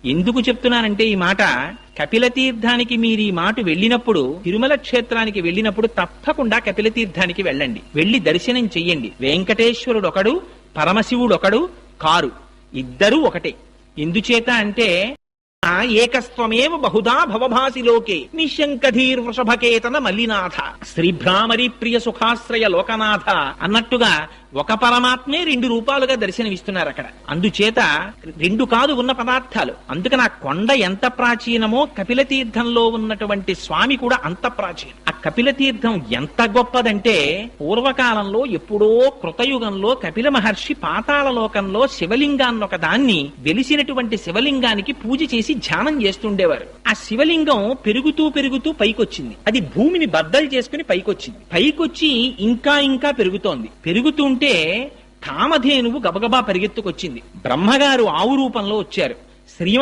ఎందుకు చెప్తున్నానంటే ఈ మాట, కపిల తీర్థానికి మీరు ఈ మాట వెళ్ళినప్పుడు, తిరుమల క్షేత్రానికి వెళ్ళినప్పుడు తప్పకుండా కపిల తీర్థానికి వెళ్ళండి. వెళ్లి దర్శనం చెయ్యండి. వెంకటేశ్వరుడు ఒకడు, పరమశివుడు ఒకడు కారు, ఇద్దరూ ఒకటే. ఎందుచేత అంటే ఏకస్త్వమేవ బహుదా భవభాసి లోకే నిశంకధీర్ వృషభకేతన మల్లినాథ శ్రీభ్రామరి ప్రియ సుఖాశ్రయ లోకనాథ అన్నట్టుగా ఒక పరమాత్మే రెండు రూపాలుగా దర్శనమిస్తున్నారు అక్కడ. అందుచేత రెండు కాదు ఉన్న పదార్థాలు. అందుకని ఆ కొండ ఎంత ప్రాచీనమో కపిల తీర్థంలో ఉన్నటువంటి స్వామి కూడా అంత ప్రాచీనం. ఆ కపిల తీర్థం ఎంత గొప్పదంటే, పూర్వకాలంలో ఎప్పుడో కృతయుగంలో కపిల మహర్షి పాతాళ లోకంలో శివలింగాన్ని ఒక దాన్ని, వెలిసినటువంటి శివలింగానికి పూజ చేసి ధ్యానం చేస్తుండేవారు. ఆ శివలింగం పెరుగుతూ పెరుగుతూ పైకొచ్చింది. అది భూమిని బద్దలు చేసుకుని పైకొచ్చింది. పైకొచ్చి ఇంకా ఇంకా పెరుగుతోంది. పెరుగుతుంటే కామధేనువు గబగబా పరిగెత్తుకొచ్చింది. బ్రహ్మగారు ఆవు రూపంలో వచ్చారు. శ్రీ